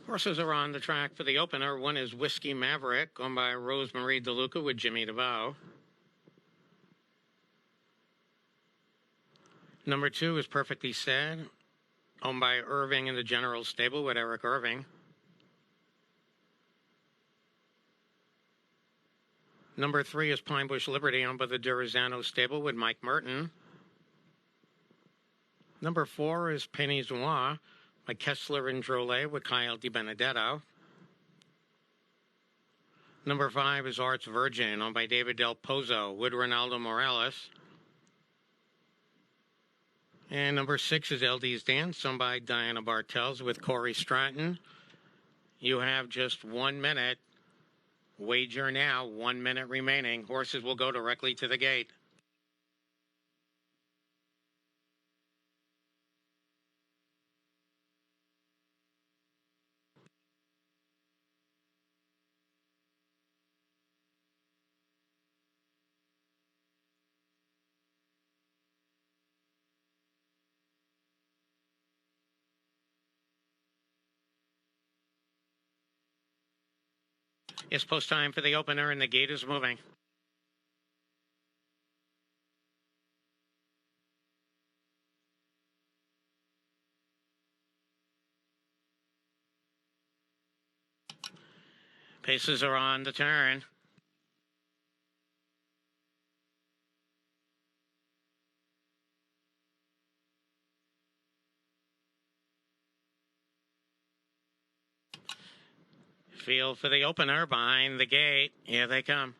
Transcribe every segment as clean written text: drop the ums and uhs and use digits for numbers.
Horses are on the track for the opener. One is Whiskey Maverick, owned by Rosemarie DeLuca with Jimmy DeVoe. Number 2 is Perfectly Said, owned by Irving in the General Stable with Eric Irving. Number 3 is Pine Bush Liberty, owned by the Durazano Stable with Mike Merton. Number 4 is Penny's Noir by Kessler and Drolet with Kyle DiBenedetto. Number 5 is Arts Virgin, owned by David Del Pozo with Ronaldo Morales. And number 6 is LD's Dance, owned by Diana Bartels with Corey Stratton. You have just 1 minute. Wager now, 1 minute remaining. Horses will go directly to the gate. It's post time for the opener, and the gate is moving. Paces are on the turn. Field for the opener behind the gate. Here they come.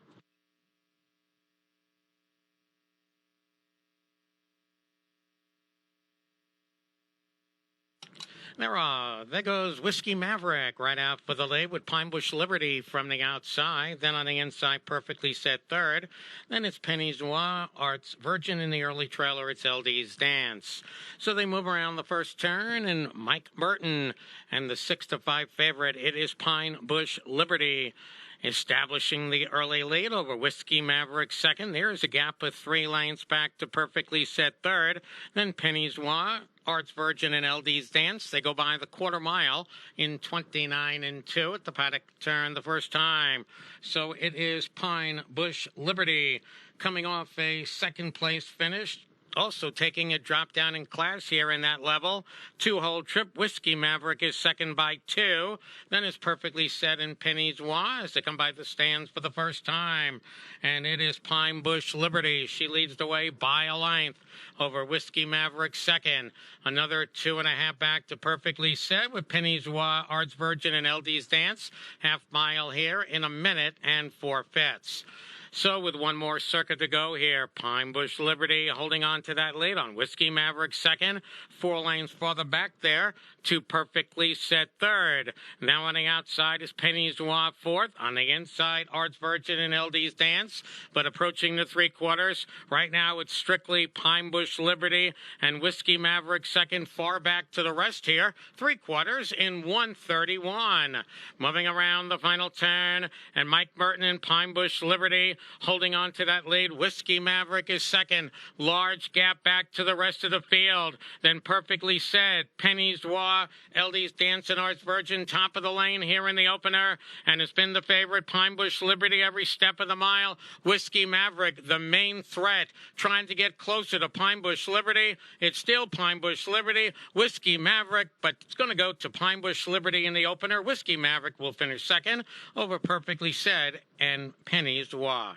There goes Whiskey Maverick right out for the lead with Pine Bush Liberty from the outside. Then on the inside, Perfectly Set third. Then it's Penny's Noir, Arts Virgin in the early trailer. It's LD's Dance. So they move around the first turn, and Mike Merton and the 6-5 favorite. It is Pine Bush Liberty establishing the early lead over Whiskey Maverick second. There's a gap of 3 lanes back to Perfectly Set third. Then Penny's Noir, Arts Virgin, and LD's Dance. They go by the quarter mile in 29 and 2 at the paddock turn the first time. So it is Pine Bush Liberty coming off a second place finish. Also taking a drop down in class here in that level. 2-hole trip. Whiskey Maverick is second by 2. Then it's Perfectly Set and Penny's Noir as they come by the stands for the first time. And it is Pine Bush Liberty. She leads the way by a length over Whiskey Maverick second. Another 2.5 back to Perfectly Set with Penny's Noir, Arts Virgin, and LD's Dance. Half mile here in 1 minute and 4 fifths. So with one more circuit to go here, Pine Bush Liberty holding on to that lead on Whiskey Maverick second. 4 lanes farther back there to Perfectly Set third. Now on the outside is Penny's Noir fourth. On the inside, Arts Virgin and LD's Dance. But approaching the 3/4, right now it's strictly Pine Bush Liberty and Whiskey Maverick second. Far back to the rest here. 3/4 in 1:31. Moving around the final turn, and Mike Merton and Pine Bush Liberty holding on to that lead. Whiskey Maverick is second. Large gap back to the rest of the field. Then Perfectly Said, Penny's Noir, LD's Dance, and Arts Virgin top of the lane here in the opener. And it's been the favorite, Pine Bush Liberty, every step of the mile. Whiskey Maverick, the main threat, trying to get closer to Pine Bush Liberty. It's still Pine Bush Liberty, Whiskey Maverick, but it's going to go to Pine Bush Liberty in the opener. Whiskey Maverick will finish second over Perfectly Said and Penny's Noir.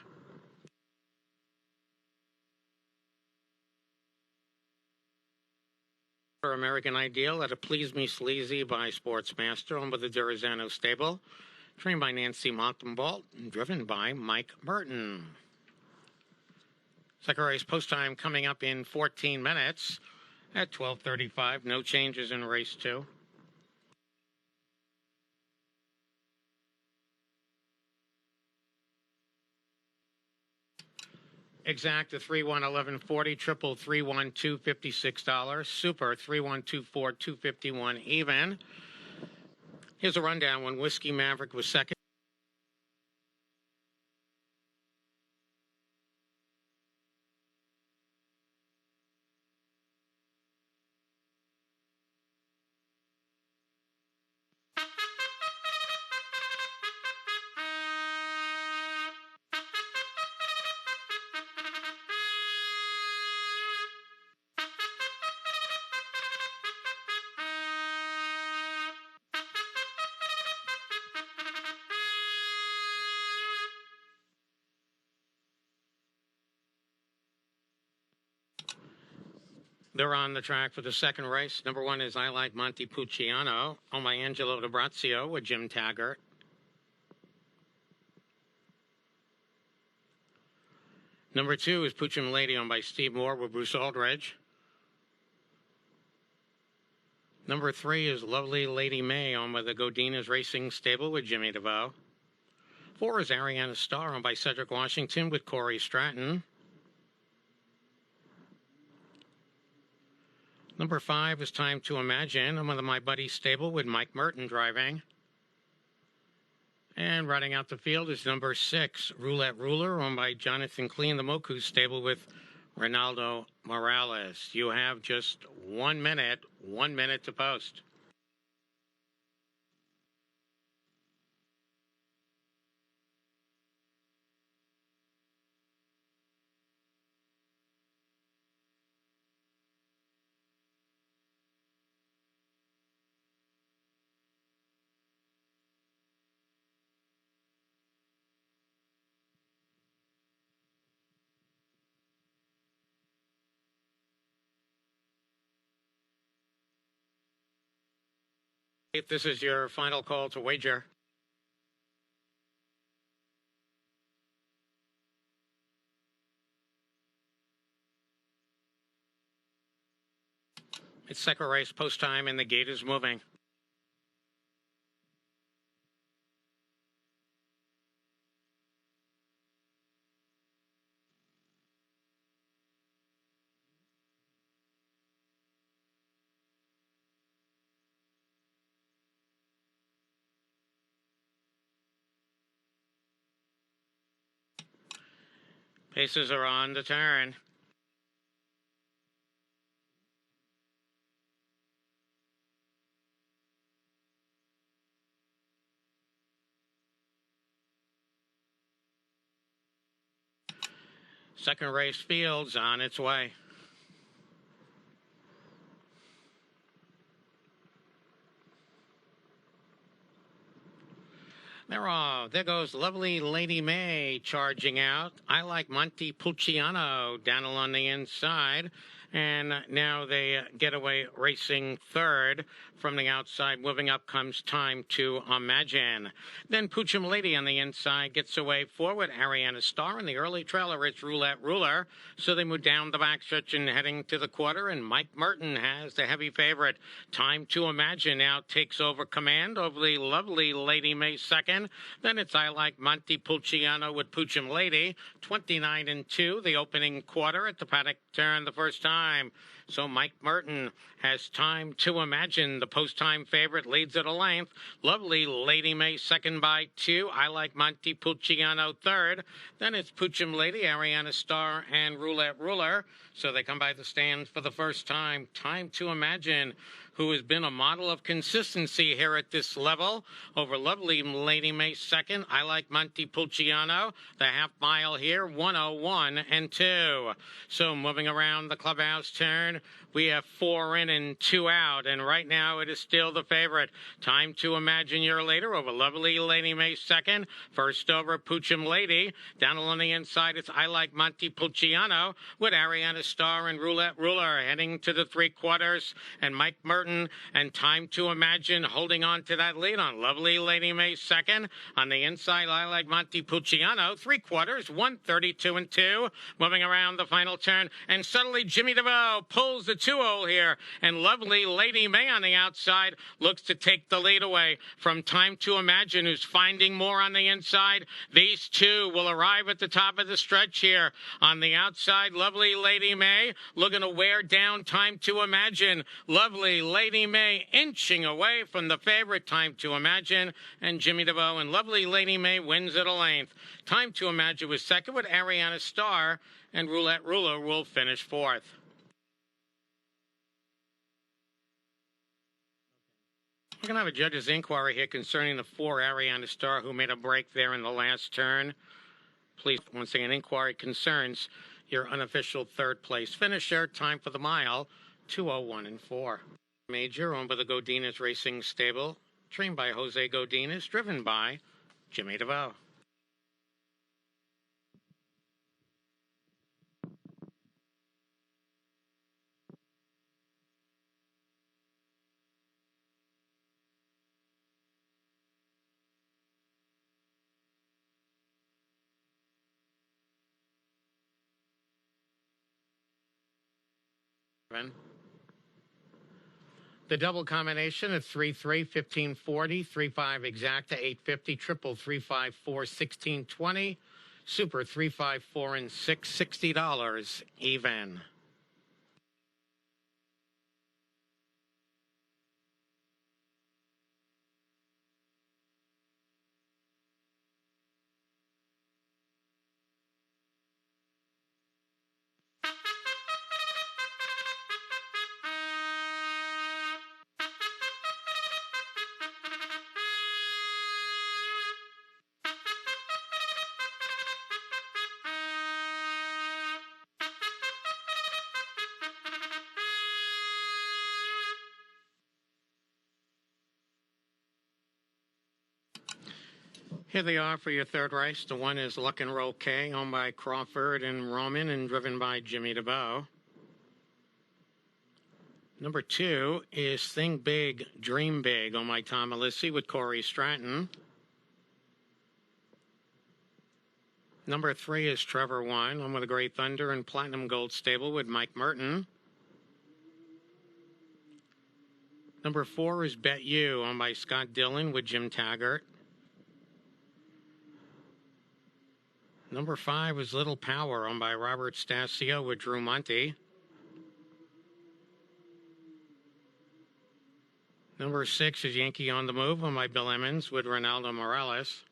For American Ideal at a Please Me Sleazy by Sportsmaster, owned by the Durazano Stable, trained by Nancy Montenbolt, and driven by Mike Merton. Second race post time coming up in 14 minutes at 12:35. No changes in race 2. Exact to 3-1-11-40, triple 3-1-2, $56, super 3-1-2-4, $251 even. Here's a rundown when Whiskey Maverick was second. They're on the track for the second race. Number 1 is I Like Montepulciano, owned by Angelo D'Abrazio with Jim Taggart. Number 2 is Puchim Lady, owned by Steve Moore with Bruce Aldridge. Number 3 is Lovely Lady May, owned by the Godinez Racing Stable with Jimmy DeVoe. 4 is Ariana Star, owned by Cedric Washington with Corey Stratton. Number 5 is Time to Imagine, owned by My Buddy Stable with Mike Merton driving. And riding out the field is number 6, Roulette Ruler, owned by Jonathan Clean, the Moku Stable with Ronaldo Morales. You have just 1 minute to post. If this is your final call to wager. It's second race post time and the gate is moving. Paces are on the turn. Second race field's on its way. There goes Lovely Lady May charging out. I Like Montepulciano down along the inside. And now they get away racing third. From the outside, moving up comes Time to Imagine. Then Puchim Lady on the inside gets away forward. Ariana Star in the early trailer. It's Roulette Ruler. So they move down the backstretch and heading to the quarter. And Mike Merton has the heavy favorite. Time to Imagine now takes over command over the Lovely Lady May second. Then it's I Like Montepulciano with Puchim Lady. 29-2, the opening quarter at the paddock turn the first time. So Mike Merton has Time to Imagine. The post-time favorite leads at a length. Lovely Lady May second by 2. I Like Montepulciano third. Then it's Puchim Lady, Ariana Star, and Roulette Ruler. So they come by the stands for the first time. Time to Imagine, who has been a model of consistency here at this level. Over Lovely Lady May second. I Like Montepulciano. The half mile here, 101-2. So moving around the clubhouse turn, we have 4 in and 2 out. And right now it is still the favorite. Time to Imagine year later over Lovely Lady May second. First over Puchim Lady. Down along the inside, it's I Like Montepulciano with Ariana Star and Roulette Ruler heading to the 3/4. And Mike Merton and Time to Imagine holding on to that lead on Lovely Lady May second. On the inside, I Like Montepulciano, 3/4, 132-2. Moving around the final turn, and suddenly Jimmy DeVoe pulls the 2-0 here, and Lovely Lady May on the outside looks to take the lead away from Time to Imagine, who's finding more on the inside. These two will arrive at the top of the stretch here. On the outside, Lovely Lady May looking to wear down Time to Imagine. Lovely Lady May inching away from the favorite Time to Imagine, and Jimmy DeVoe and Lovely Lady May wins at a length. Time to Imagine was second with Ariana Star, and Roulette Ruler will finish fourth. We're going to have a judge's inquiry here concerning the 4 Ariana Star who made a break there in the last turn. Please, once again, inquiry concerns your unofficial third place finisher. Time for the mile, 2:01-4. Major, owned by the Godinez Racing Stable, trained by Jose Godinez, driven by Jimmy DeVoe. The double combination at 3-3, 1540, 3-5 exacta, 850, triple 3-5-4, 1620, super 3-5-4 and 6, $60 even. Here they are for your third race. The one is Luck and Roll K, owned by Crawford and Roman and driven by Jimmy DeBow. Number 2 is Think Big, Dream Big, owned by Tom Alissi with Corey Stratton. Number 3 is Trevor Wine, owned by the Great Thunder and Platinum Gold Stable with Mike Merton. Number 4 is Bet You, owned by Scott Dillon with Jim Taggart. Number 5 is Little Power, owned by Robert Stasio with Drew Monty. Number 6 is Yankee on the Move, owned by Bill Emmons with Ronaldo Morales.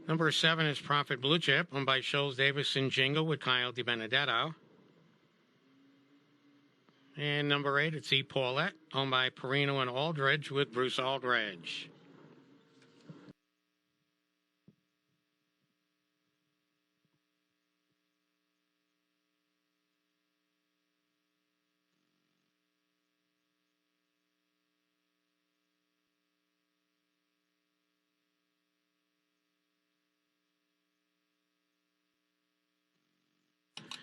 Number 7 is Profit Blue Chip, owned by Shoals Davis and Jingle with Kyle DiBenedetto. And number 8, it's E. Paulette, owned by Perino and Aldridge with Bruce Aldridge.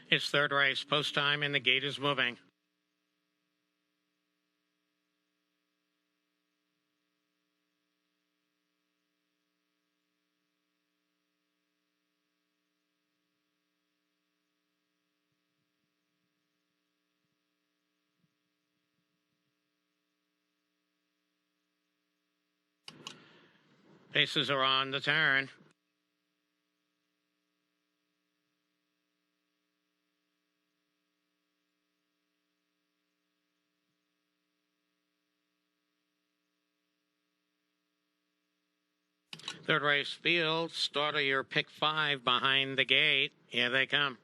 It's third race, post time, and the gate is moving. Bases are on the turn. Third race field, start of your pick 5 behind the gate. Here they come.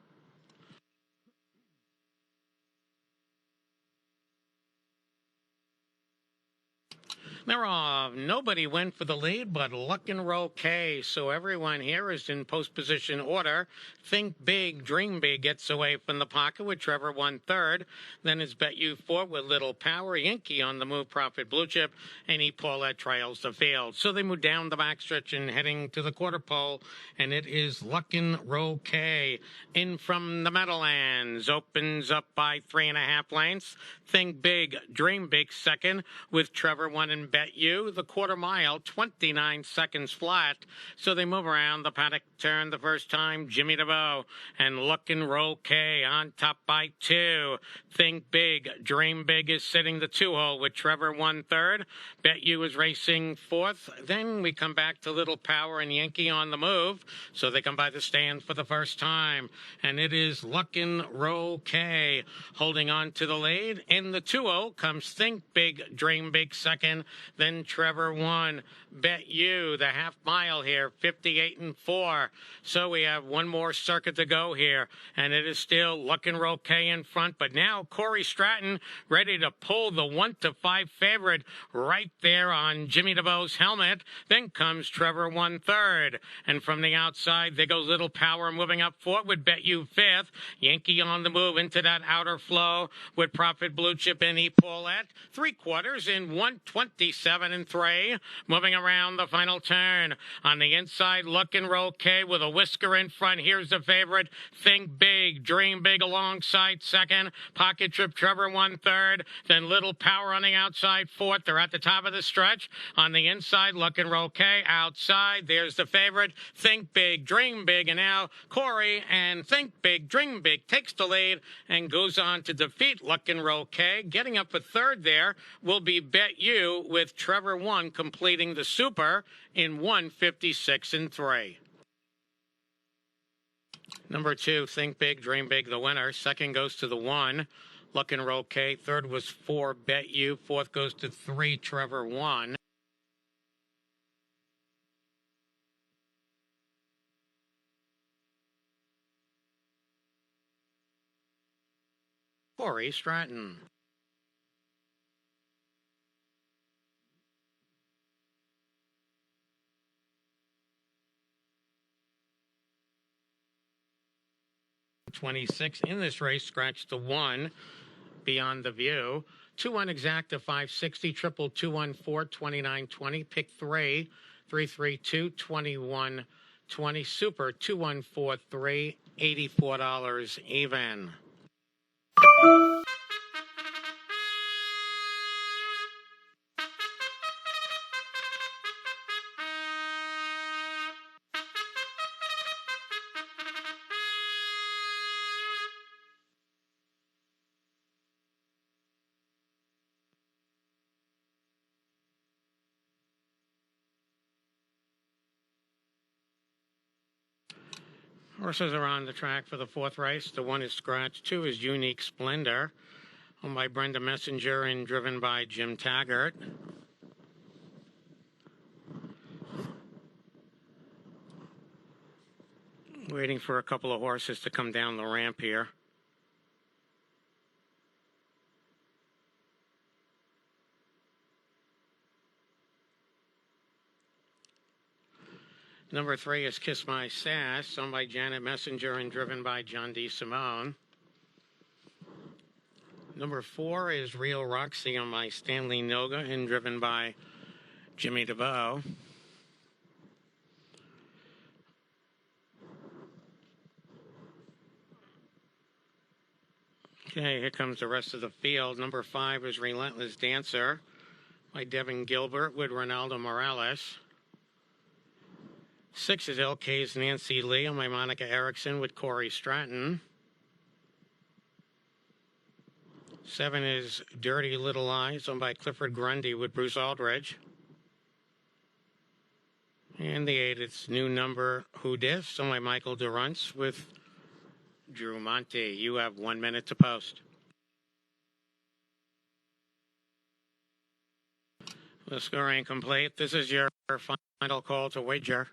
Nobody went for the lead, but Luck and Roll K. So everyone here is in post position order. Think Big, Dream Big gets away from the pocket with Trevor 1/3. Then it's Bet You 4 with Little Power. Yankee on the Move, Profit Blue Chip, and E. Paulette trails the field. So they move down the backstretch and heading to the quarter pole, and it is Luck and Roll K. In from the Meadowlands, opens up by 3.5 lengths. Think Big, Dream Big second with Trevor 1 and Bet You. The quarter mile, 29 seconds flat. So they move around the paddock turn the first time. Jimmy DeVoe and Luck and Roll K on top by 2. Think Big, Dream Big is sitting the 2-hole with Trevor 1/3. Bet You is racing 4th. Then we come back to Little Power and Yankee on the Move. So they come by the stand for the first time. And it is Luck and Roll K holding on to the lead. In the 2-0 comes Think Big, Dream Big second. Then Trevor 1, Bet You, the half mile here, 58-4. So we have one more circuit to go here, and it is still Luck and Roll K in front. But now Corey Stratton ready to pull the 1-5 favorite right there on Jimmy DeVoe's helmet. Then comes Trevor 1/3, and from the outside there goes Little Power moving up 4 with Bet You 5th. Yankee on the Move into that outer flow with Profit Blue Chip and E. Paulette. 3/4 in 1:20. 157 and 3. Moving around the final turn. On the inside, Luck and Roll K with a whisker in front. Here's the favorite. Think Big, Dream Big alongside second. Pocket Trip Trevor 1/3. Then Little Power on the outside 4th. They're at the top of the stretch. On the inside, Luck and Roll K outside. There's the favorite. Think Big, Dream Big. And now Corey and Think Big, Dream Big takes the lead and goes on to defeat Luck and Roll K. Getting up for 3rd there will be Bet You, with Trevor 1 completing the super in 156 and 3. Number 2, Think Big, Dream Big, the winner. 2nd goes to the 1, Luck and Roll K. 3rd was 4, Bet You. 4th goes to 3, Trevor 1. Corey Stratton. '26 in this race, scratch the 1, Beyond the View. 2-1 exacta 560, triple 214 2920, pick 3 332 2120, super 2143 $84 even. Horses are on the track for the 4th race. The 1 is scratch. 2 is Unique Splendor, owned by Brenda Messenger and driven by Jim Taggart. Waiting for a couple of horses to come down the ramp here. Number 3 is Kiss My Sass, owned by Janet Messenger and driven by John D. Simone. Number 4 is Real Roxy, owned by Stanley Noga and driven by Jimmy DeVoe. Okay, here comes the rest of the field. Number 5 is Relentless Dancer by Devin Gilbert with Ronaldo Morales. 6 is LK's Nancy Lee, on by Monica Erickson with Corey Stratton. 7 is Dirty Little Eyes, on by Clifford Grundy with Bruce Aldridge. And the 8, it's New Number Who Dis, on by Michael Durrance with Drew Monty. You have 1 minute to post. The scoring complete. This is your final call to wager.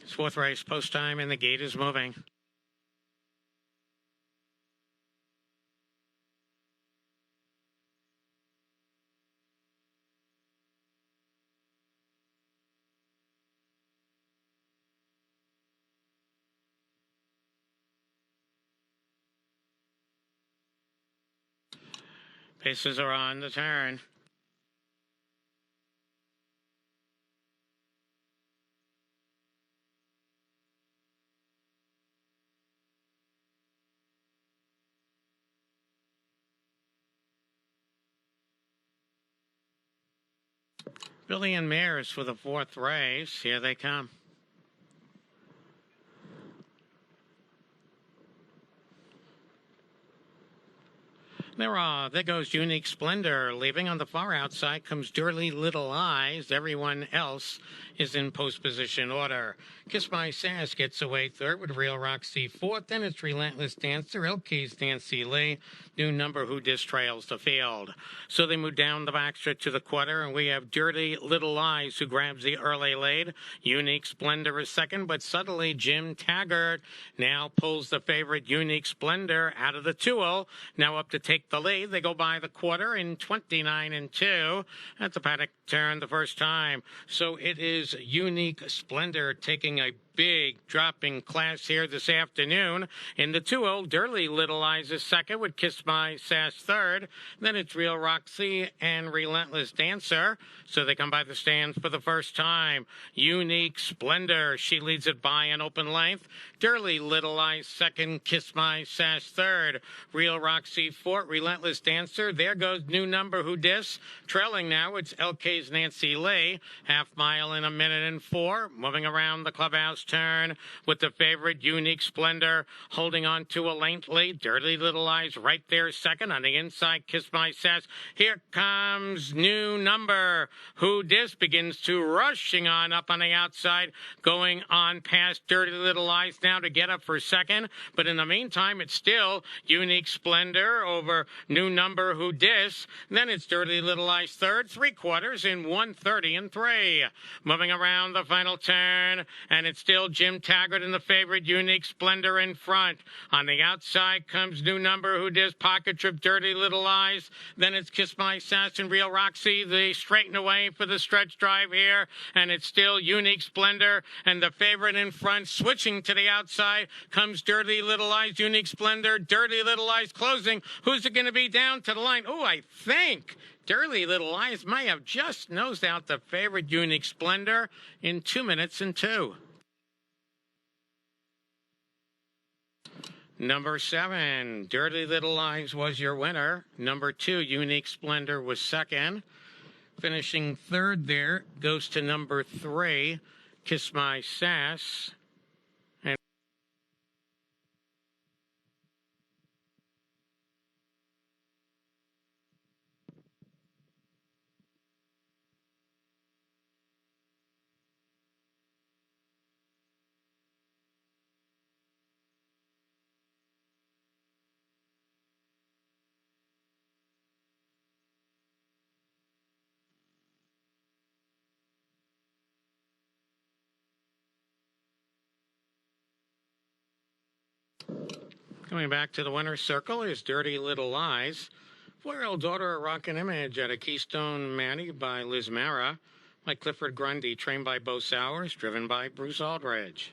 It's 4th race, post time, and the gate is moving. Paces are on the turn. Billy and Mares for the 4th race. Here they come. There goes Unique Splendor. Leaving on the far outside comes Dirty Little Eyes. Everyone else is in post position order. Kiss My Sass gets away 3rd with Real Roxy 4th. Then it's Relentless Dancer, LK's Nancy Lee. New Number Who Dis trails the field. So they move down the backstretch to the quarter, and we have Dirty Little Eyes who grabs the early lead. Unique Splendor is 2nd, but suddenly Jim Taggart now pulls the favorite Unique Splendor out of the 2-0. Now up to take the lead. They go by the quarter in 29-2. At the paddock turn the first time. So it is Unique Splendor taking a big drop in class here this afternoon. In the 2-0, Dirty Little Eyes is second with Kiss My Sass third. Then it's Real Roxy and Relentless Dancer. So they come by the stands for the first time. Unique Splendor, she leads it by an open length. Dirty Little Eyes second, Kiss My Sass third. Real Roxy fourth, Relentless Dancer. There goes new number Who Dis. Trailing now, it's LK's Nancy Lee. Half mile in 1:04. Moving around the clubhouse turn with the favorite Unique Splendor holding on to a length lead. Dirty Little Eyes right there second. On the inside, Kiss My Sass. Here comes new number Who Dis, begins to rushing on up on the outside, going on past Dirty Little Eyes now to get up for second. But in the meantime, it's still Unique Splendor over new number Who Dis. Then it's Dirty Little Eyes third, 3/4 in 1:30-3. Moving around the final turn, and it's still Jim Taggart and the favorite Unique Splendor in front. On the outside comes new number Who Dis, Pocket Trip, Dirty Little Eyes. Then it's Kiss My Sass and Real Roxy. They straighten away for the stretch drive here, and it's still Unique Splendor and the favorite in front. Switching to the outside comes Dirty Little Eyes, Unique Splendor, Dirty Little Eyes closing. Who's it going to be down to the line? Oh, I think Dirty Little Eyes may have just nosed out the favorite Unique Splendor in 2:02. Number 7, Dirty Little Eyes was your winner. Number 2, Unique Splendor was second. Finishing third there goes to number 3, Kiss My Sass. Coming back to the winner's circle is Dirty Little Eyes. 4-year-old daughter of Rockin' Image at a Keystone Manny by Liz Mara. By Clifford Grundy, trained by Bo Sowers, driven by Bruce Aldridge.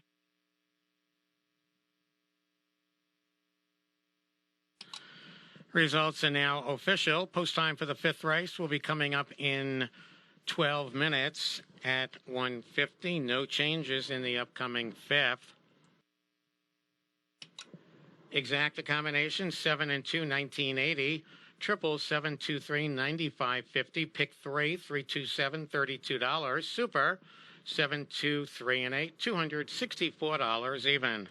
Results are now official. Post time for the 5th race will be coming up in 12 minutes at 1:50. No changes in the upcoming 5th. Exacta combination 7 and 2, 1980. Triple 723, 95.50. Pick 3, 327, $32. Super 723 and 8, $264 even.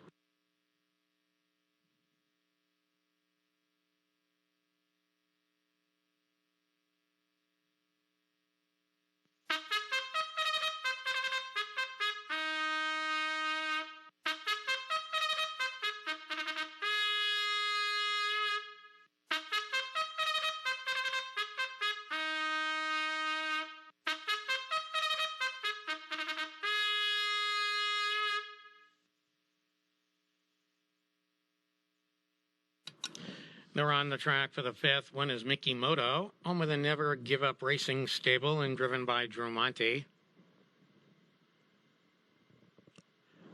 They're on the track for the 5th. One is Mickey Moto, home of the Never Give Up Racing stable and driven by Drew Monty.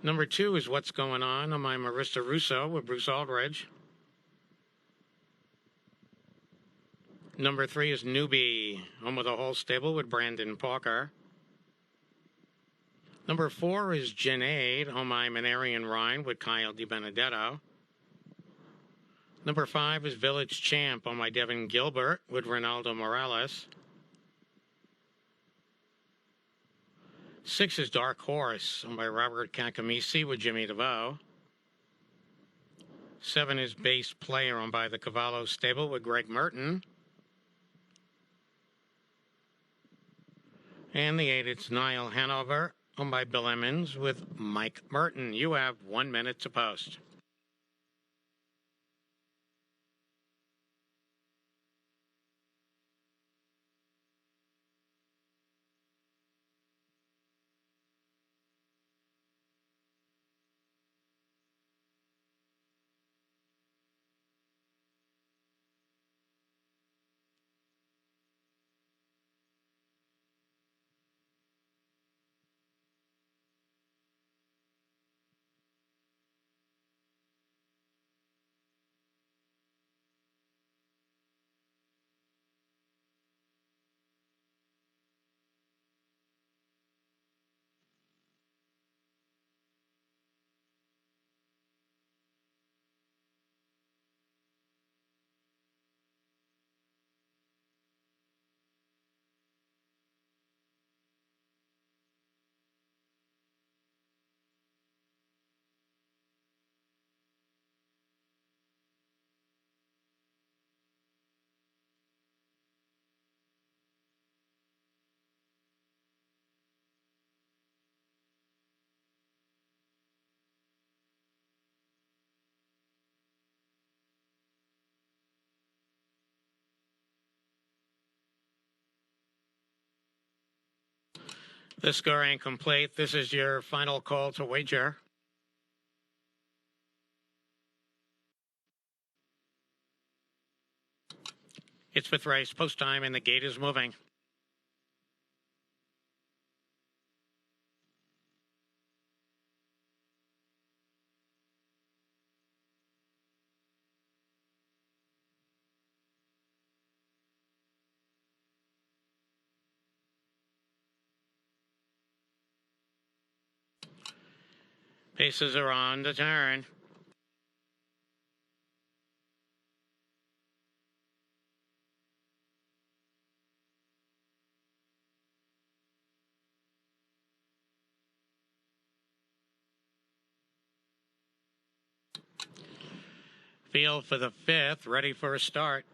Number 2 is What's Going On by Marissa Russo with Bruce Aldridge. Number 3 is Newbie, home of the whole stable with Brandon Parker. Number 4 is Janaid, home by Manarian Rhine with Kyle DiBenedetto. Number 5 is Village Champ on my Devin Gilbert with Ronaldo Morales. 6 is Dark Horse on by Robert Cacamisi with Jimmy DeVoe. 7 is Bass Player on by the Cavallo Stable with Greg Merton. And the 8, it's Niall Hanover on by Bill Emmons with Mike Merton. You have 1 minute to post. The score ain't complete. This is your final call to wager. It's fifth race, post time, and the gate is moving. Paces are on the turn. Field for the fifth, ready for a start.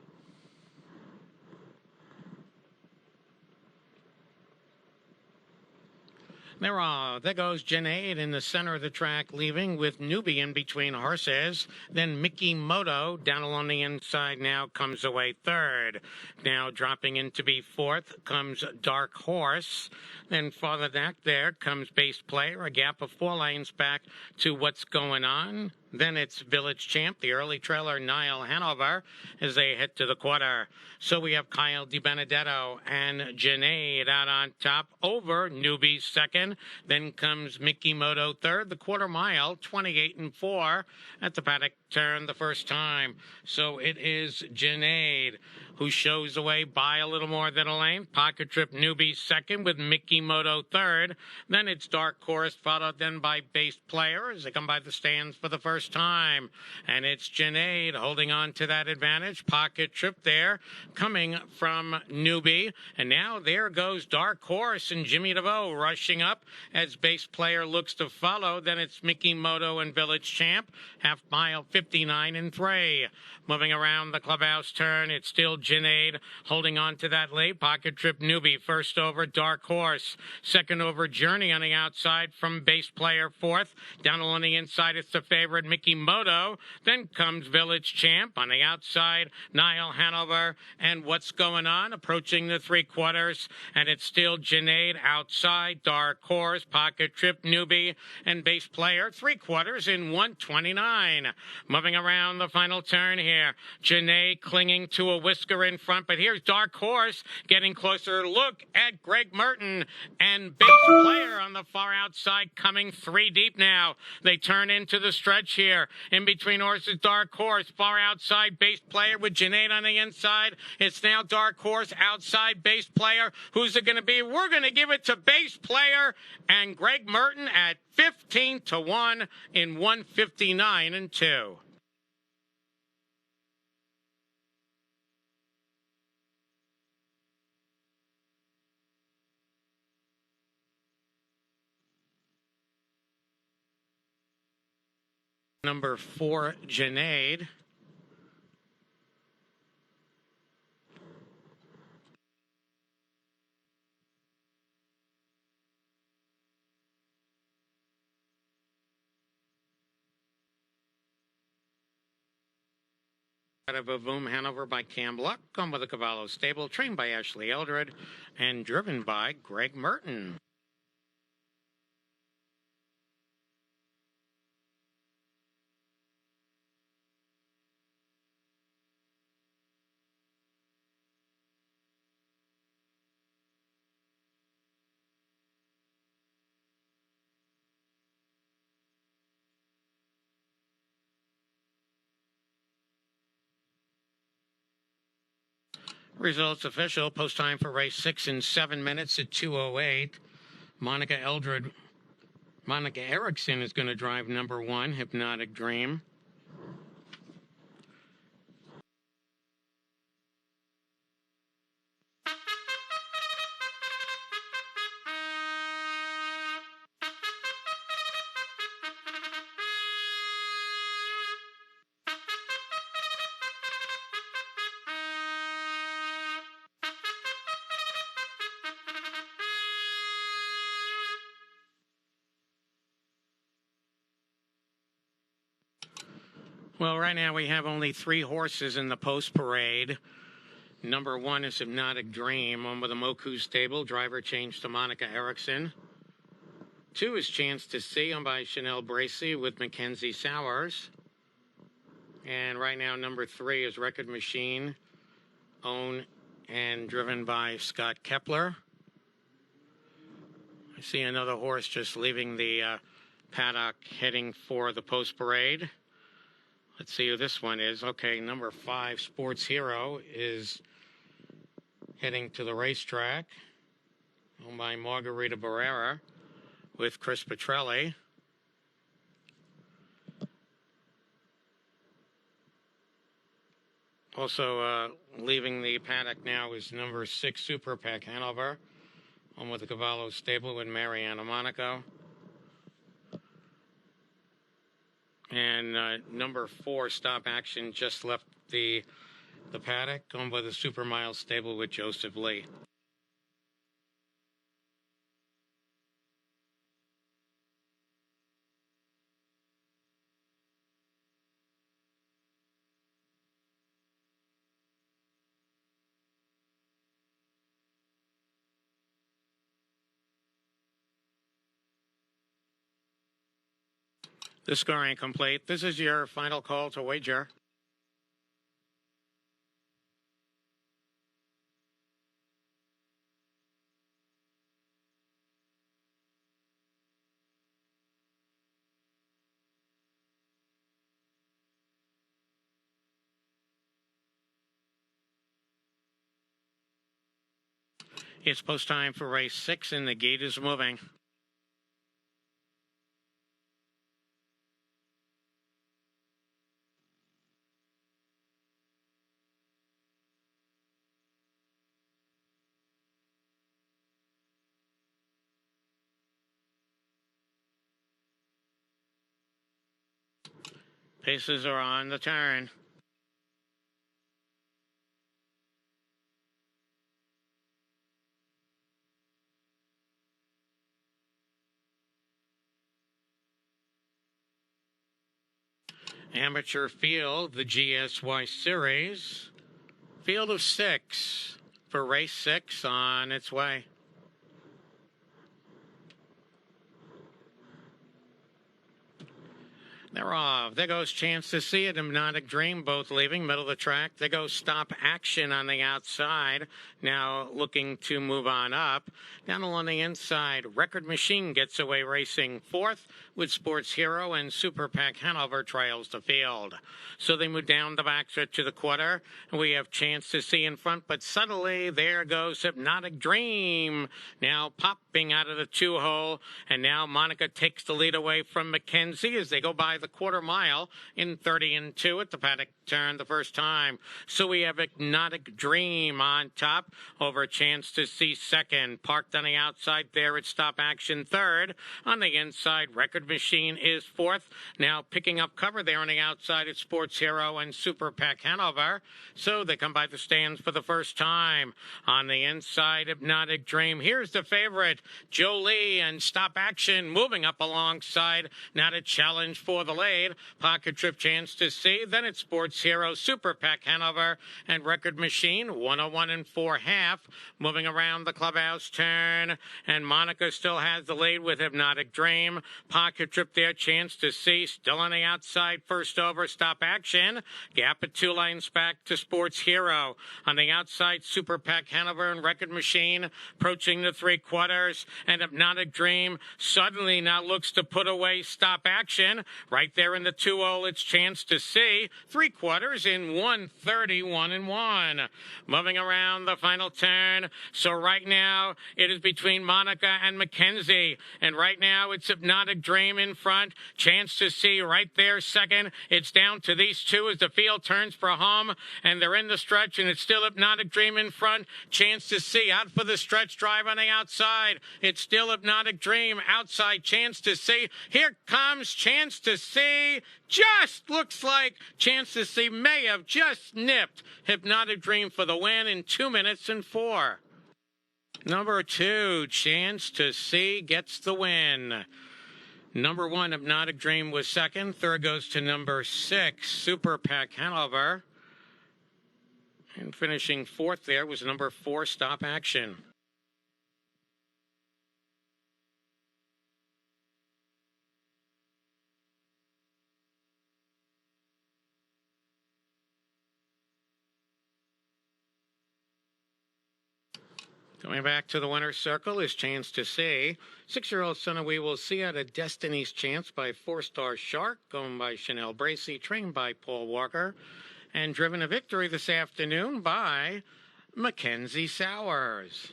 There goes Janaid in the center of the track, leaving with Newbie in between horses. Then Mickey Moto down along the inside now comes away third. Now dropping in to be fourth comes Dark Horse. Then farther back there comes Base Player, a gap of 4 lanes back to What's Going On. Then it's Village Champ, the early trailer Niall Hanover, as they head to the quarter. So we have Kyle DiBenedetto and Janaid out on top over Newbie second. Then comes Mickey Moto third, the quarter mile, 28-4 at the paddock turn the first time. So it is Janaid who shows away by a little more than a lane. Pocket Trip Newbie second with Mickey Moto third. Then it's Dark Horse, followed then by Base Player as they come by the stands for the first time. And it's Janaid holding on to that advantage. Pocket Trip there coming from Newbie. And now there goes Dark Horse and Jimmy DeVoe rushing up as Base Player looks to follow. Then it's Mickey Moto and Village Champ. Half mile 59-3. Moving around the clubhouse turn, it's still Janaid holding on to that lead. Pocket Trip Newbie first over Dark Horse. Second over Journey on the outside from Base Player fourth. Down along the inside, it's the favorite Mickey Moto. Then comes Village Champ on the outside. Niall Hanover and What's Going On approaching the three quarters. And it's still Janaid outside. Dark Horse, Pocket Trip Newbie, and Base Player. Three quarters in 1:29. Moving around the final turn here. Janaid clinging to a whisker in front, but here's Dark Horse getting closer. Look at Greg Merton and Base Player on the far outside coming 3 deep now. They turn into the stretch here. In between horses, Dark Horse, far outside Base Player with Janaid on the inside. It's now Dark Horse outside Base Player. Who's it going to be? We're going to give it to Base Player and Greg Merton at 15-1 in 1:59-2. Number 4, Janaid. Out of a Boom Hanover by Cam Luck, come with the Cavallo Stable, trained by Ashley Eldred, and driven by Greg Merton. Results official. Post time for race 6 in 7 minutes at 2:08. Monica Erickson is going to drive number 1, Hypnotic Dream. Well, right now we have only 3 horses in the post parade. Number 1 is Hypnotic Dream, on with the Moku stable. Driver changed to Monica Erickson. 2 is Chance to See, owned by Chanel Bracey with Mackenzie Sowers. And right now, number 3 is Record Machine, owned and driven by Scott Kepler. I see another horse just leaving the paddock, heading for the post parade. Let's see who this one is. Okay, number 5, Sports Hero, is heading to the racetrack, owned by Margarita Barrera with Chris Petrelli. Also leaving the paddock now is number 6, Super Pack Hanover, on with the Cavallo stable with Mariana Monaco. And number 4, Stop Action, just left the paddock, owned by the Super Miles stable with Joseph Lee. The scoring complete. This is your final call to wager. It's post time for race 6, and the gate is moving. Paces are on the turn. Amateur field, the GSY Series. Field of 6 for race 6 on its way. They're off. There goes Chance to See It, Hypnotic Dream, both leaving, middle of the track. There goes Stop Action on the outside, now looking to move on up. Down along the inside, Record Machine gets away racing 4th, with Sports Hero and Super Pack Hanover trails the field. So they move down the backstretch to the quarter. We have Chance to See in front, but suddenly there goes Hypnotic Dream, now popping out of the 2-hole, and now Monica takes the lead away from Mackenzie as they go by the quarter mile in 30 2 at the paddock turn the first time. So we have Hypnotic Dream on top, over Chance to See second. Parked on the outside there at Stop Action third. On the inside, Record Machine is 4th. Now picking up cover there on the outside at Sports Hero and Super Pack Hanover. So they come by the stands for the first time. On the inside, Hypnotic Dream. Here's the favorite, Jolie, and Stop Action moving up alongside. Now to challenge for the lead. Pocket Trip, Chance to See. Then it's Sports Hero, Super Pack Hanover, and Record Machine, 101 4.5. Moving around the clubhouse turn, and Monica still has the lead with Hypnotic Dream. Pocket Trip there, Chance to See, still on the outside. First over, Stop Action. Gap at 2 lanes back to Sports Hero. On the outside, Super Pack Hanover and Record Machine approaching the 3/4, and Hypnotic Dream suddenly now looks to put away Stop Action. Right there in the 2-hole, it's Chance to See. 3/4 in 1:31 1. Moving around the final turn. So right now, it is between Monica and Mackenzie. And right now, it's Hypnotic Dream in front. Chance to See right there second. It's down to these two as the field turns for home. And they're in the stretch, and it's still Hypnotic Dream in front. Chance to See out for the stretch drive on the outside. It's still Hypnotic Dream outside. Chance to See. Here comes Chance to See. Just looks like Chance to See may have just nipped Hypnotic Dream for the win in 2 minutes and 4. Number 2, Chance to See gets the win. Number 1, Hypnotic Dream was second. Third goes to number 6, Super Pack Hanover. And finishing fourth there was number 4, Stop Action. Coming back to the winner's circle is Chance to See. 6-year-old Son of We Will See out of Destiny's Chance by 4-star Shark, owned by Chanel Bracey, trained by Paul Walker, and driven to victory this afternoon by Mackenzie Sowers.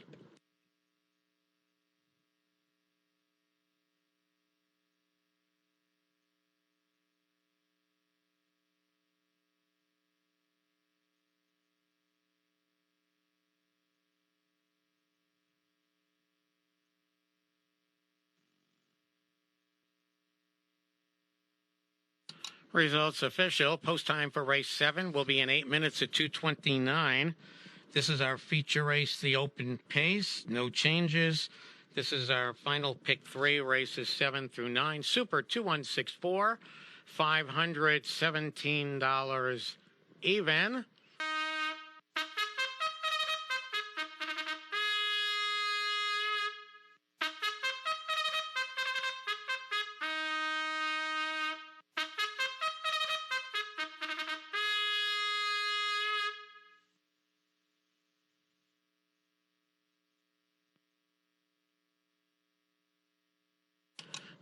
Results official. Post time for race 7 will be in 8 minutes at 2:29. This is our feature race, the open pace. No changes. This is our final pick 3, races 7 through 9. Super 2164, $517 even.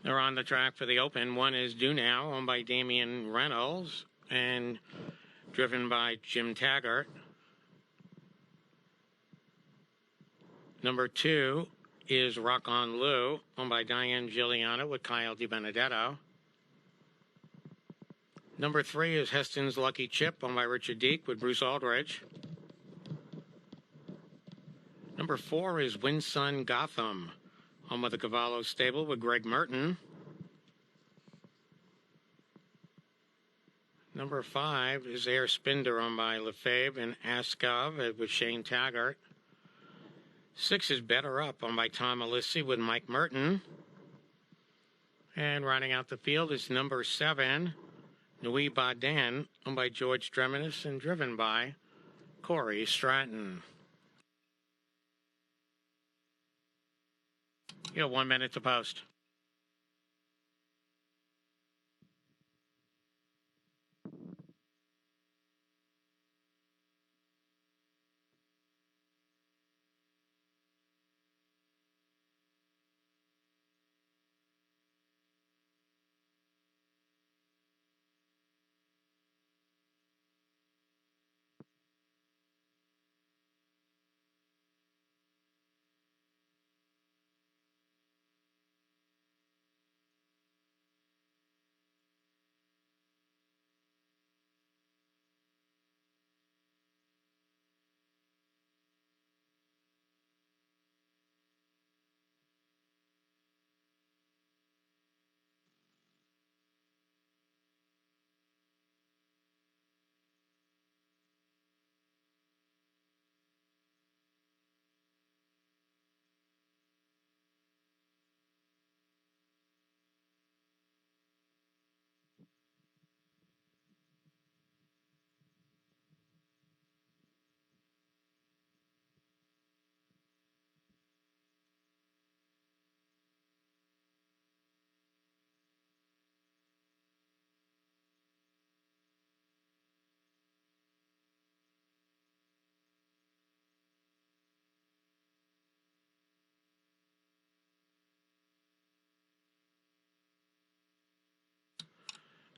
They're on the track for the Open. One is Due Now, owned by Damian Reynolds and driven by Jim Taggart. Number 2 is Rock On Lou, owned by Diane Giuliano with Kyle DiBenedetto. Number 3 is Heston's Lucky Chip, owned by Richard Deek with Bruce Aldridge. Number 4 is Winsun Gotham, home with the Cavallo stable with Greg Merton. Number 5 is Air Spinder, owned by Lefebvre and Askov with Shane Taggart. 6 is Better Up, owned by Tom Alissi with Mike Merton. And rounding out the field is number 7, Nui Baden, owned by George Dremenis and driven by Corey Stratton. You have 1 minute to post.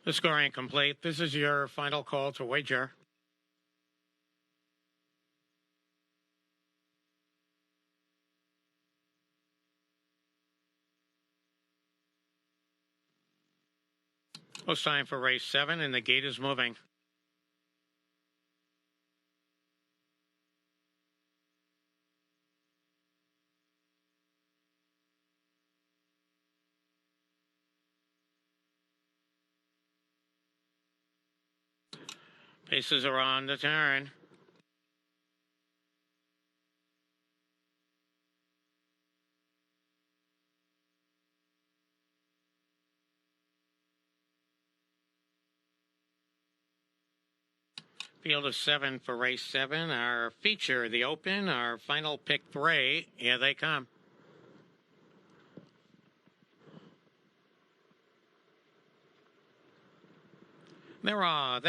The score ain't complete. This is your final call to wager. Post time for race 7, and the gate is moving. Paces are on the turn. Field of 7 for race 7. Our feature, the Open, our final pick 3. Here they come. There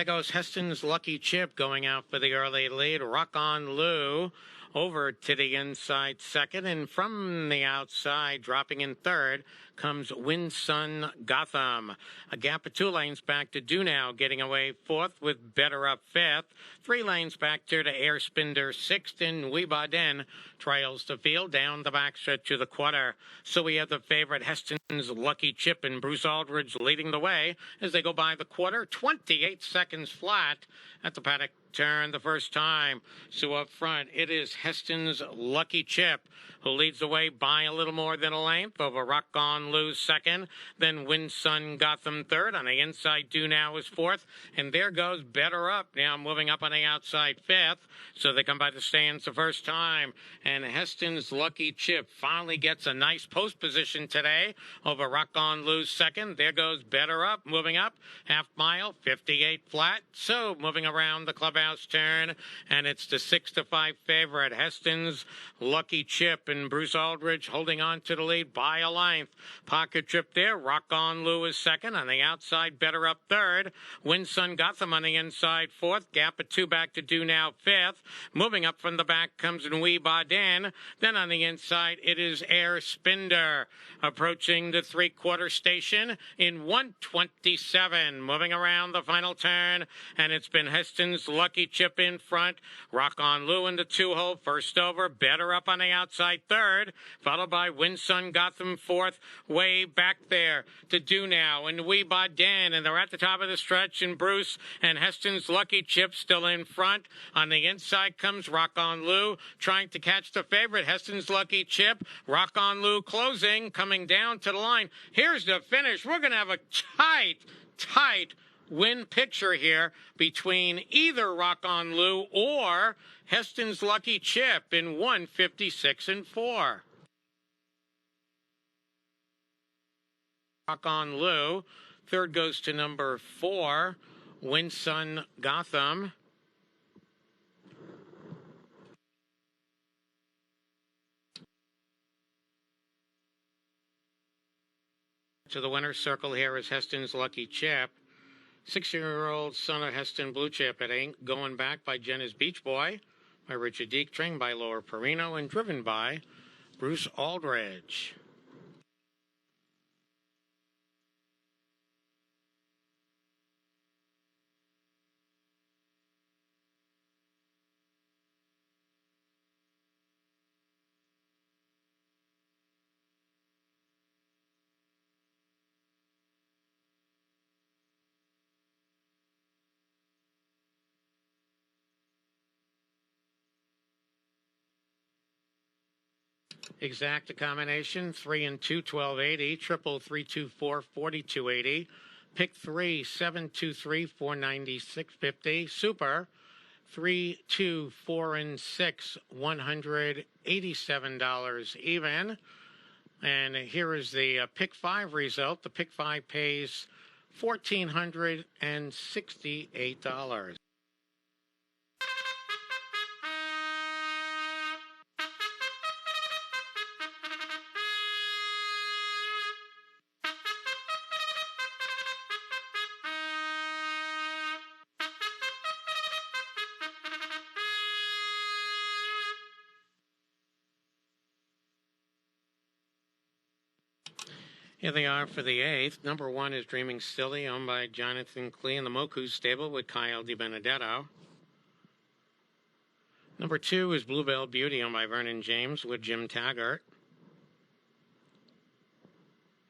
goes Heston's Lucky Chip going out for the early lead. Rock on Lou over to the inside second, and from the outside, dropping in third, comes Winsun Gotham. A gap of 2 lanes back to Do Now, getting away fourth with Better Up fifth. 3 lanes back to Air Spender sixth, and Wee Baden trails the field down the backstretch to the quarter. So we have the favorite Heston's Lucky Chip and Bruce Aldridge leading the way as they go by the quarter. 28 seconds flat at the paddock turn the first time. So up front, it is Heston's Lucky Chip who leads the way by a little more than a length over Rock On Lou's second, then Winsun Gotham third. On the inside, Do Now is fourth, and there goes Better Up now moving up on the outside fifth. So they come by the stands the first time, and Heston's Lucky Chip finally gets a nice post position today over Rock On Lou's second. There goes Better Up moving up half mile, 58 flat. So moving around the clubhouse turn, and it's the 6-5 favorite Heston's Lucky Chip, and Bruce Aldridge holding on to the lead by a length. Pocket Trip there. Rock On Lou is second. On the outside, Better Up third. Winsun Gotham on the inside fourth. Gap of 2 back to Do Now fifth. Moving up from the back comes Wee Baden. Then on the inside, it is Air Spender approaching the 3/4 station in 1:27. Moving around the final turn, and it's been Heston's Lucky Chip in front. Rock On Lou in the 2-hole. First over. Better Up on the outside third, followed by Winsun Gotham fourth. Way back there to Do Now and Wee Baden, and they're at the top of the stretch, and Bruce and Heston's Lucky Chip still in front. On the inside comes Rock On Lou trying to catch the favorite Heston's Lucky Chip. Rock On Lou closing, coming down to the line. Here's the finish. We're going to have a tight win picture here between either Rock On Lou or Heston's Lucky Chip in 1:56 and 4. Rock On Lou. Third goes to number 4, Winsun Gotham. To the winner's circle here is Heston's Lucky Chip. 6-year-old son of Heston Blue Chip. It Ain't Going Back by Jenna's Beach Boy, by Richard Deek, trained by Laura Perino, and driven by Bruce Aldridge. Exact combination, 3 and 2, 1280. Triple 324, 4280. Pick 3, 723, 496.50. Super 3, 2, 4, and 6, $187 even. And here is the pick 5 result. The pick 5 pays $1,468. Here they are for the 8th. Number 1 is Dreaming Silly, owned by Jonathan Klee in the Moku stable with Kyle DiBenedetto. Number 2 is Bluebell Beauty, owned by Vernon James with Jim Taggart.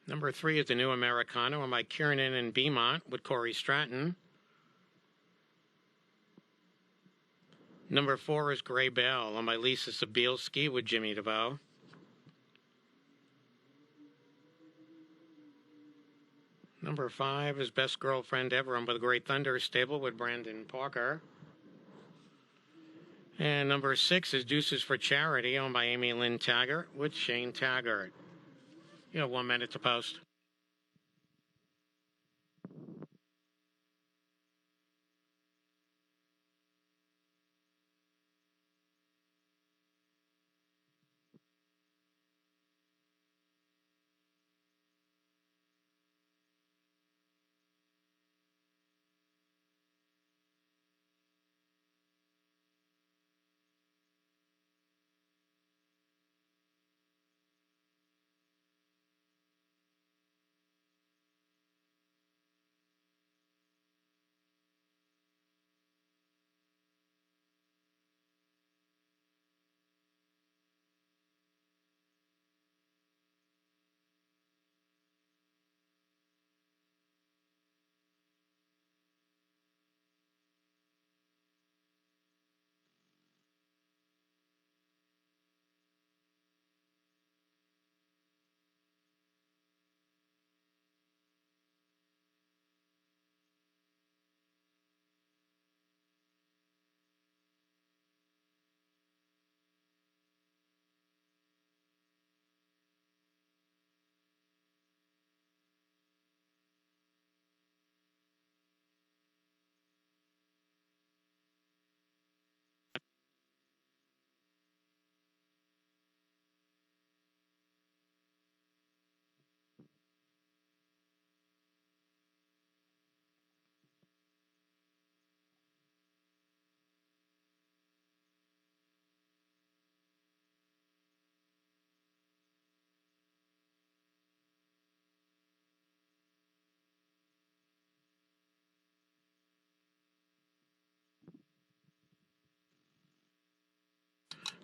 Number 3 is The New Americano, owned by Kiernan and Beaumont with Corey Stratton. Number 4 is Gray Bell, owned by Lisa Sabielski with Jimmy DeVoe. Number 5 is Best Girlfriend Ever, owned by the Great Thunder stable with Brandon Parker. And number 6 is Deuces for Charity, owned by Amy Lynn Taggart with Shane Taggart. You have 1 minute to post.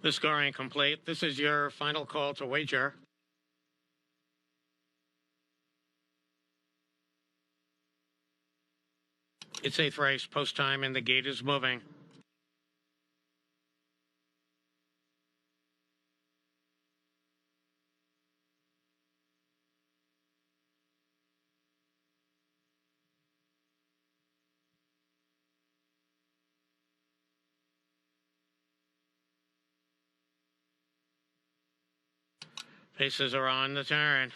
The scoring complete. This is your final call to wager. It's 8th race, post time, and the gate is moving. Paces are on the turn.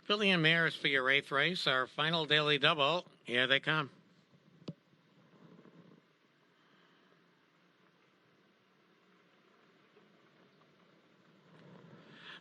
Billy and Mares for your 8th race, our final daily double. Here they come.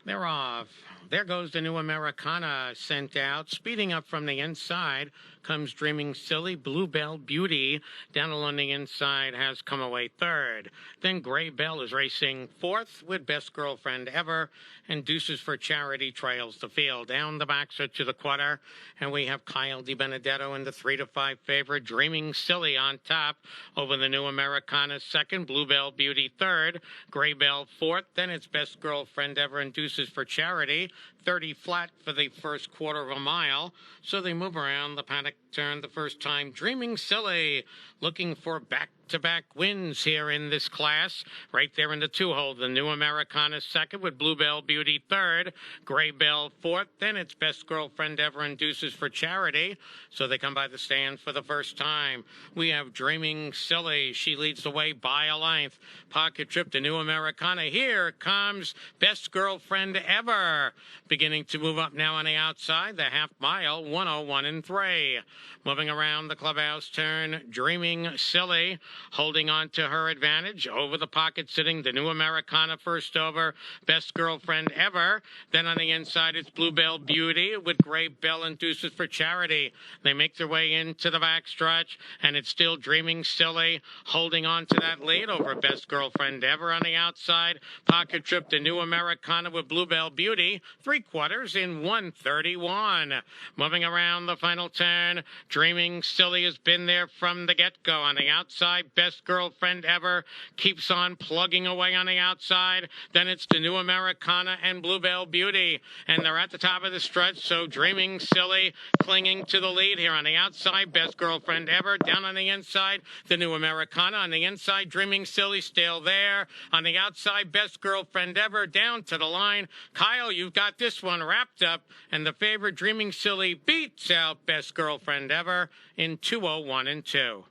They're off. There goes the new Americana sent out. Speeding up from the inside comes Dreaming Silly. Bluebell Beauty down along the inside has come away 3rd. Then Gray Bell is racing 4th with Best Girlfriend Ever. And Deuces for Charity trails the field. Down the backside to the quarter. And we have Kyle DiBenedetto in the 3-5 favorite. Dreaming Silly on top over the new Americana 2nd. Bluebell Beauty 3rd. Gray Bell 4th. Then it's Best Girlfriend Ever and Deuces for Charity. 30 flat for the first quarter of a mile. So they move around the paddock turn the first time. Dreaming Silly looking for back-to-back wins here in this class. Right there in the 2-hole. The new Americana 2nd with Bluebell Beauty 3rd. Gray Bell 4th. Then it's Best Girlfriend Ever and Deuces for Charity. So they come by the stand for the first time. We have Dreaming Silly. She leads the way by a length. Pocket Trip, the new Americana. Here comes Best Girlfriend Ever. Beginning to move up now on the outside. The half mile, 101 3. Moving around the clubhouse turn, Dreaming Silly, holding on to her advantage. Over the pocket sitting, the new Americana first over, Best Girlfriend Ever. Then on the inside, it's Bluebell Beauty with Gray Bell and Deuces for Charity. They make their way into the backstretch, and it's still Dreaming Silly, holding on to that lead over Best Girlfriend Ever on the outside. Pocket Trip, the new Americana with Bluebell Beauty, 3/4 in 131. Moving around the final turn, Dreaming Silly has been there from the get-go. On the outside, Best Girlfriend Ever keeps on plugging away on the outside. Then it's the new Americana and Bluebell Beauty. And they're at the top of the stretch, so Dreaming Silly clinging to the lead here. On the outside, Best Girlfriend Ever. Down on the inside, the new Americana. On the inside, Dreaming Silly still there. On the outside, Best Girlfriend Ever. Down to the line. Kyle, you've got this one wrapped up. And the favorite, Dreaming Silly, beats out Best Girlfriend Ever in 201 2.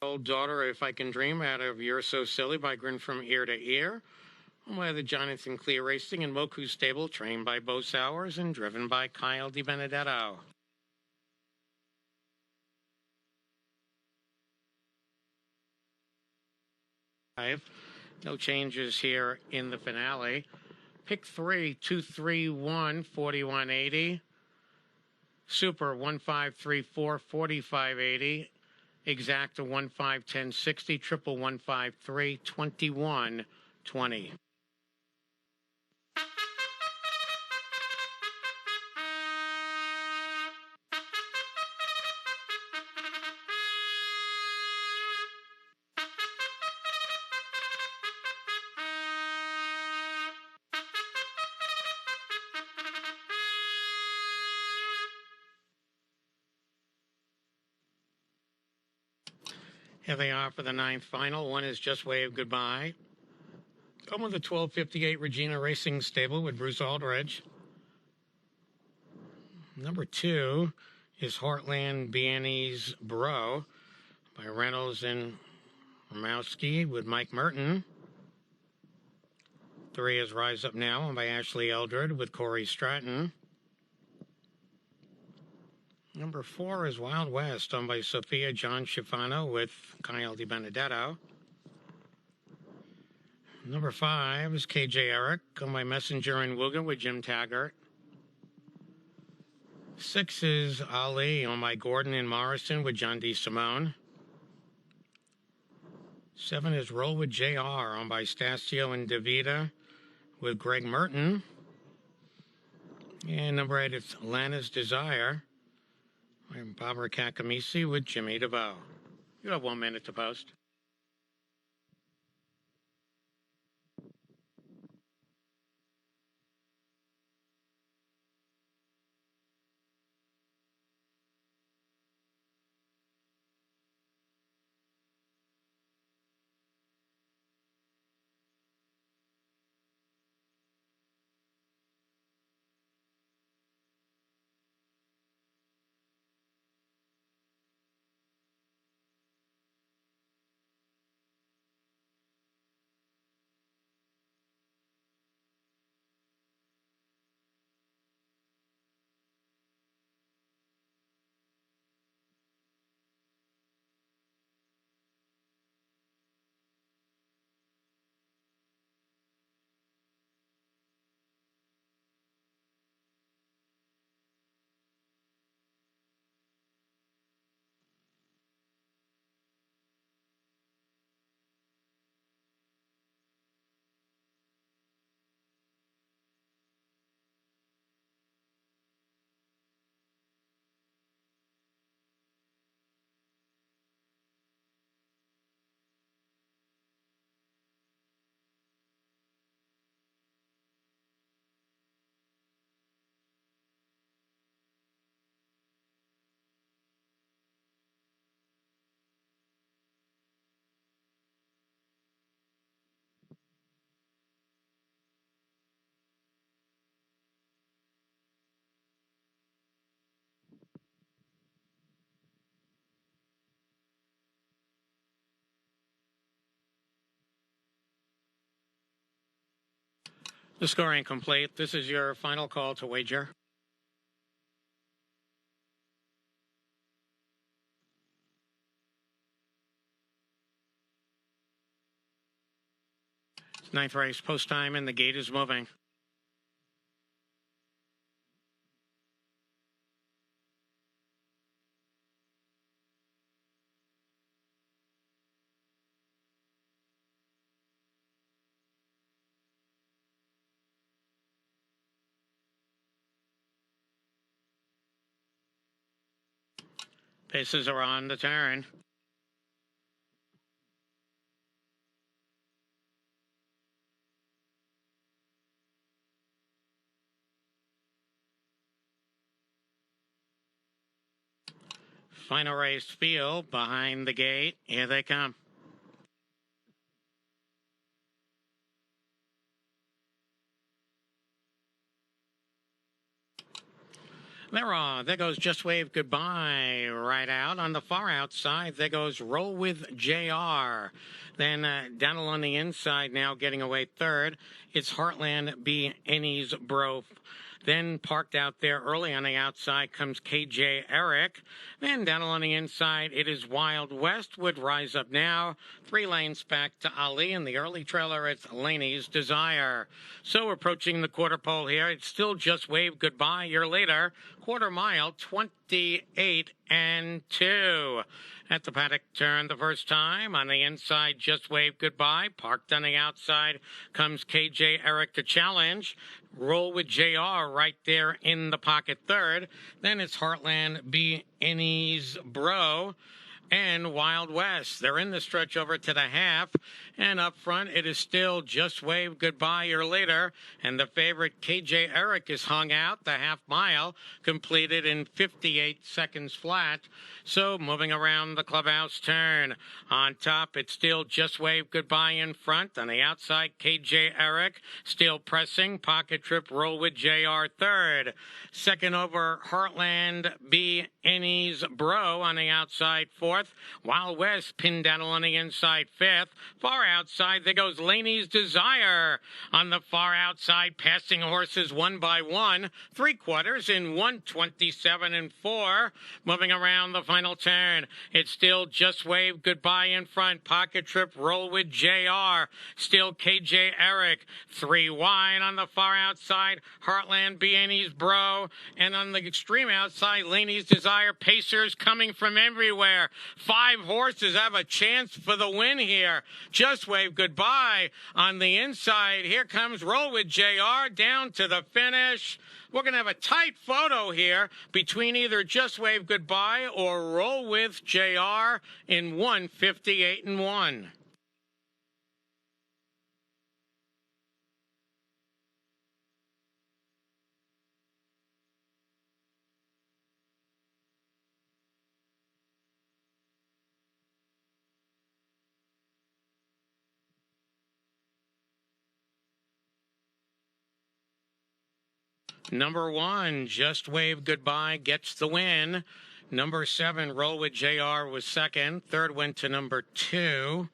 Old Daughter, If I Can Dream, out of You're So Silly by Grin From Ear to Ear. By the Jonathan Clear Racing and Moku Stable, trained by Bo Sowers and driven by Kyle DiBenedetto. No changes here in the finale. Pick 3, 231, 4180. Super 1534, 4580. Exacta 151060. Triple 153, 2120. Here they are for the 9th final. One is Just Wave Goodbye. Come with the 1258 Regina Racing Stable with Bruce Aldridge. Number 2 is Heartland Bianni's Bro by Reynolds and Romowski with Mike Merton. 3 is Rise Up Now by Ashley Eldred with Corey Stratton. Number 4 is Wild West, owned by Sophia John Schifano with Kyle DiBenedetto. Number 5 is KJ Eric, owned by Messenger and Woogan with Jim Taggart. 6 is Ali, owned by Gordon and Morrison with John D. Simone. 7 is Roll with JR, owned by Stasio and DeVita with Greg Merton. And number 8, it's Lana's Desire, and Barbara Kakamisi with Jimmy DeVoe. You have 1 minute to post. The scoring complete. This is your final call to wager. It's 9th race, post time, and the gate is moving. Paces are on the turn. Final race field behind the gate. Here they come. They're on. There goes Just Wave Goodbye right out. On the far outside, there goes Roll with JR. Then down along the inside now, getting away third, it's Heartland B. Ennie's Bro. Then parked out there early on the outside comes KJ Eric. Then down along the inside, it is Wild West would rise up now. 3 lanes back to Ali. In the early trailer, it's Laney's Desire. So approaching the quarter pole here, it's still Just Wave Goodbye. Your leader, quarter mile, 28 and 2. At the paddock turn the first time. On the inside, Just Wave Goodbye. Parked on the outside comes KJ Eric to challenge. Roll with JR right there in the pocket third. Then it's Heartland B. Ennie's Bro and Wild West. They're in the stretch over to the half. And up front, it is still Just Wave Goodbye your leader. And the favorite, KJ Eric, is hung out. The half mile completed in 58 seconds flat. So moving around the clubhouse turn. On top, it's still Just Wave Goodbye in front. On the outside, KJ Eric still pressing. Pocket Trip Roll with JR third. Second over, Heartland B. Ennie's Bro on the outside fourth. Wild West pinned down on the inside fifth. Far outside, there goes Laney's Desire. On the far outside, passing horses one by one. 3/4 in 1:27 and 4. Moving around the final turn, it's still Just Wave Goodbye in front. Pocket Trip Roll with JR. Still KJ Eric. 3 wide on the far outside. Heartland B. Ennie's Bro. And on the extreme outside, Laney's Desire. Pacers coming from everywhere. 5 horses have a chance for the win here. Just Wave Goodbye on the inside. Here comes Roll with JR down to the finish. We're going to have a tight photo here between either Just Wave Goodbye or Roll with JR in 158-1. Number 1, Just Wave Goodbye gets the win. Number 7, Roll with JR was second. Third went to number 2,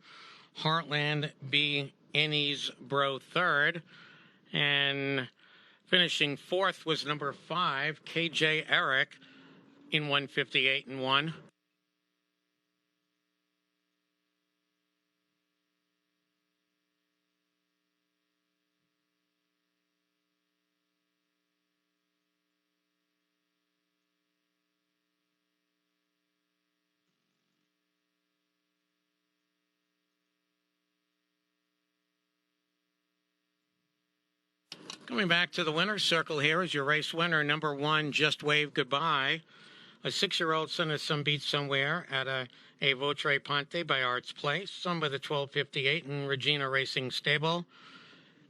Heartland B. Innies Bro third. And finishing fourth was number 5, KJ Eric in 158-1. Coming back to the winner's circle here is your race winner, number 1, Just Wave Goodbye. A 6-year-old son of some beat somewhere at a Votre Ponte by Arts Place, son by the 1258 in Regina Racing Stable.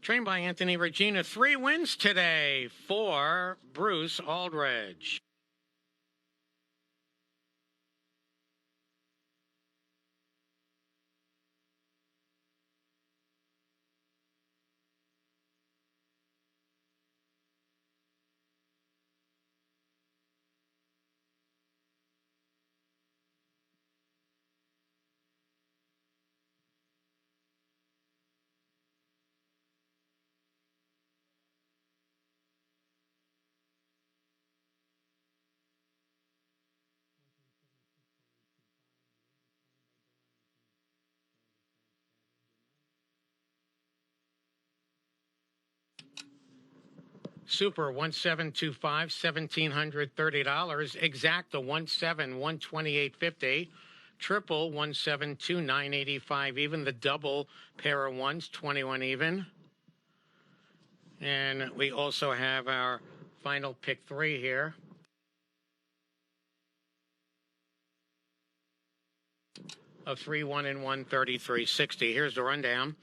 Trained by Anthony Regina. 3 wins today for Bruce Aldridge. Super 1725, $1,730. Exacta 17, 128.50. Triple 172, 985 even. The double pair of ones 21 even. And we also have our final pick 3 here. Of 3, 1, and 1, 33.60. Here's the rundown.